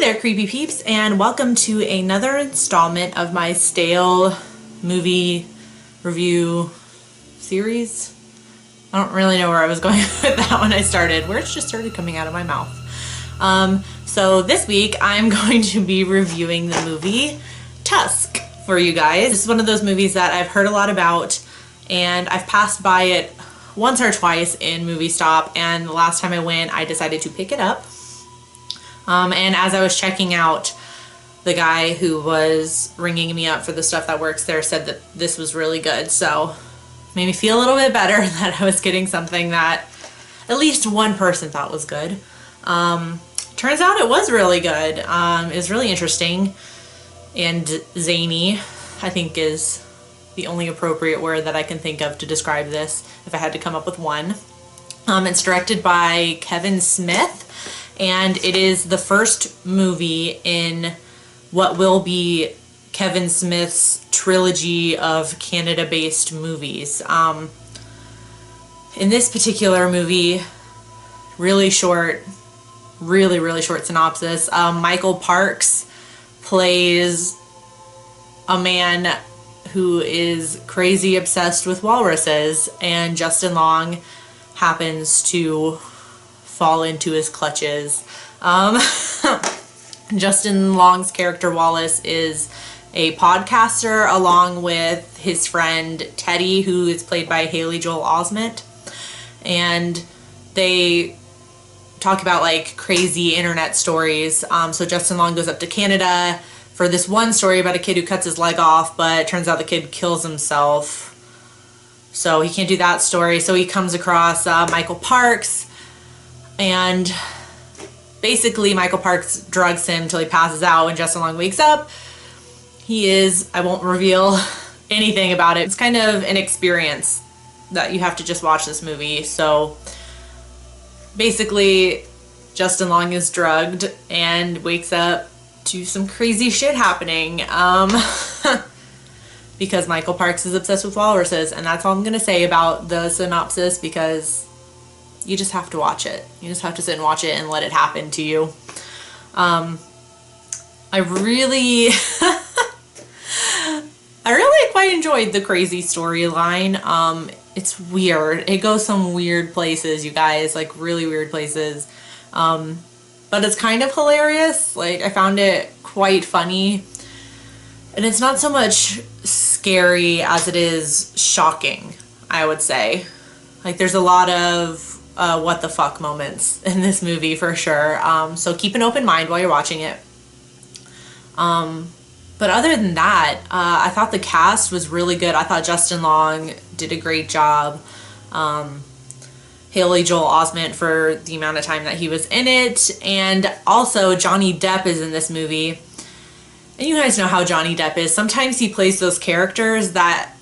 there, creepy peeps, and welcome to another installment of my stale movie review series. I don't really know where I was going with that when I started. Words just started coming out of my mouth. So this week I'm going to be reviewing the movie Tusk for you guys. This is one of those movies that I've heard a lot about, and I've passed by it once or twice in Movie Stop, and the last time I went I decided to pick it up. And as I was checking out, the guy who was ringing me up for the stuff that works there said that this was really good, so made me feel a little bit better that I was getting something that at least one person thought was good. Turns out it was really good. It was really interesting and zany, I think is the only appropriate word that I can think of to describe this if I had to come up with one. It's directed by Kevin Smith, and it is the first movie in what will be Kevin Smith's trilogy of Canada-based movies. In this particular movie, really short synopsis, Michael Parks plays a man who is crazy obsessed with walruses, and Justin Long happens to fall into his clutches. Justin Long's character Wallace is a podcaster along with his friend Teddy, who is played by Haley Joel Osment, and they talk about like crazy internet stories. So Justin Long goes up to Canada for this one story about a kid who cuts his leg off, but it turns out the kid kills himself, so he can't do that story. So he comes across Michael Parks, and basically Michael Parks drugs him till he passes out. When Justin Long wakes up, he is, I won't reveal anything about it. It's kind of an experience that you have to just watch this movie. So basically Justin Long is drugged and wakes up to some crazy shit happening because Michael Parks is obsessed with walruses, and that's all I'm gonna say about the synopsis, because you just have to watch it. You just have to sit and watch it and let it happen to you. I really quite enjoyed the crazy storyline. It's weird. It goes some weird places, you guys, like really weird places. But it's kind of hilarious. Like, I found it quite funny. And it's not so much scary as it is shocking, I would say. Like, there's a lot of what the fuck moments in this movie for sure. So keep an open mind while you're watching it. But other than that, I thought the cast was really good. I thought Justin Long did a great job. Haley Joel Osment for the amount of time that he was in it. And also Johnny Depp is in this movie. And you guys know how Johnny Depp is. Sometimes he plays those characters that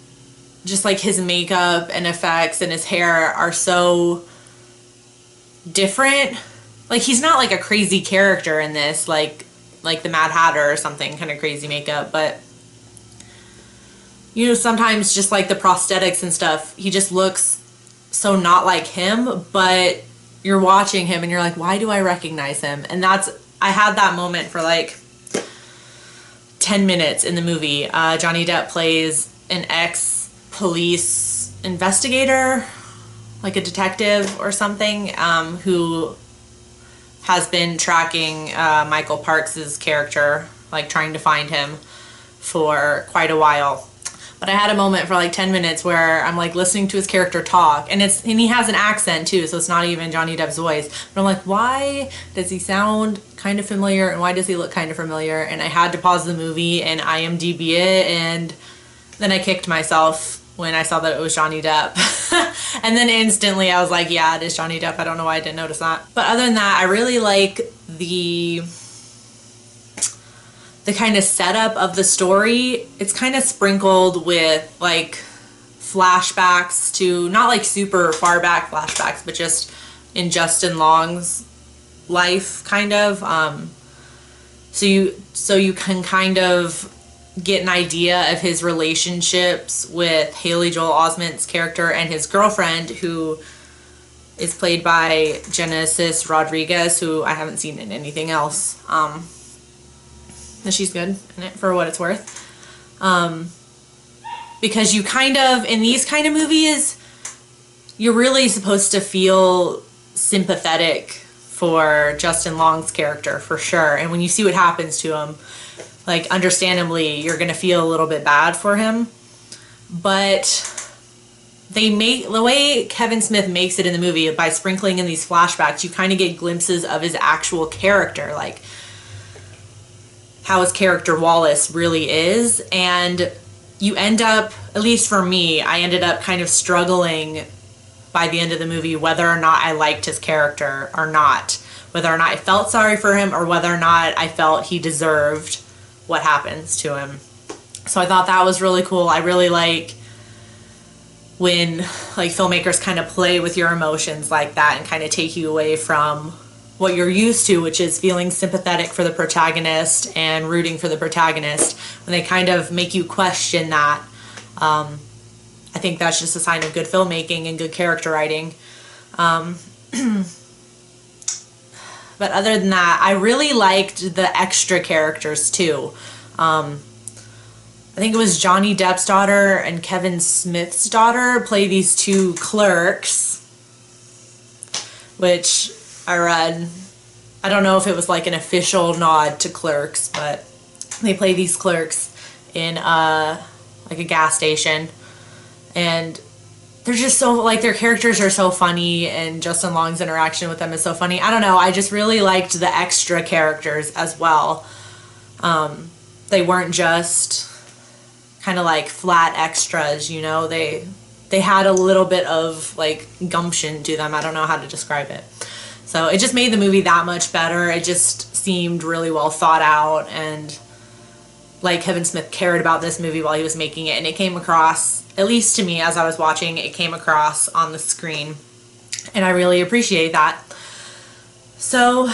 just like his makeup and effects and his hair are so different. Like, he's not like a crazy character in this, like the Mad Hatter or something, kind of crazy makeup, but you know, sometimes just like the prosthetics and stuff, he just looks so not like him, but you're watching him and you're like, why do I recognize him? And I had that moment for like 10 minutes in the movie. Johnny Depp plays an ex-police investigator, like a detective or something, who has been tracking Michael Parks's character, like trying to find him for quite a while. But I had a moment for like 10 minutes where I'm like listening to his character talk, and he has an accent too, so it's not even Johnny Depp's voice. But I'm like, why does he sound kind of familiar, and why does he look kind of familiar? And I had to pause the movie and IMDb it, and then I kicked myself when I saw that it was Johnny Depp. And then instantly I was like, yeah, it is Johnny Depp. I don't know why I didn't notice that. But other than that, I really like the kind of setup of the story. It's kind of sprinkled with like flashbacks to, not like super far back flashbacks, but just in Justin Long's life, kind of. So you can kind of get an idea of his relationships with Haley Joel Osment's character and his girlfriend, who is played by Genesis Rodriguez, who I haven't seen in anything else. and she's good in it for what it's worth. Because you kind of, in these kind of movies, you're really supposed to feel sympathetic for Justin Long's character, for sure. And when you see what happens to him, like, understandably, you're gonna feel a little bit bad for him. But the way Kevin Smith makes it in the movie, by sprinkling in these flashbacks, you kind of get glimpses of his actual character, like how his character Wallace really is. And you end up, at least for me, I ended up kind of struggling by the end of the movie whether or not I liked his character or not, whether or not I felt sorry for him or whether or not I felt he deserved what happens to him. So I thought that was really cool. I really like when like filmmakers kind of play with your emotions like that and kind of take you away from what you're used to, which is feeling sympathetic for the protagonist and rooting for the protagonist. When they kind of make you question that, I think that's just a sign of good filmmaking and good character writing. But other than that, I really liked the extra characters too. I think it was Johnny Depp's daughter and Kevin Smith's daughter play these two clerks, which I read. I don't know if it was like an official nod to Clerks, but they play these clerks in like a gas station, and they're just so, like, their characters are so funny, and Justin Long's interaction with them is so funny. I don't know, I just really liked the extra characters as well. They weren't just kind of like flat extras, you know, they had a little bit of like gumption to them. I don't know how to describe it. So it just made the movie that much better. It just seemed really well thought out, and like Kevin Smith cared about this movie while he was making it, and it came across, at least to me as I was watching, it came across on the screen, and I really appreciate that. So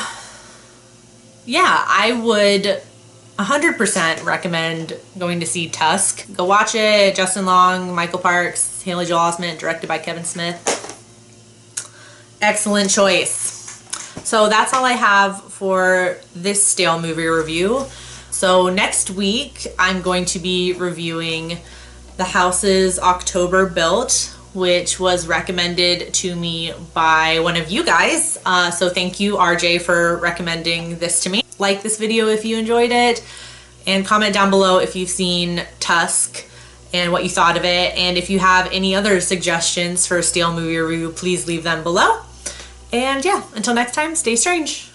yeah, I would 100% recommend going to see Tusk. Go watch it. Justin Long, Michael Parks, Haley Joel Osment, directed by Kevin Smith. Excellent choice. So that's all I have for this stale movie review. So next week I'm going to be reviewing The Houses October Built, which was recommended to me by one of you guys. So thank you, RJ, for recommending this to me. Like this video if you enjoyed it, and comment down below if you've seen Tusk and what you thought of it. And if you have any other suggestions for a stale movie review, please leave them below. And yeah, until next time, stay strange.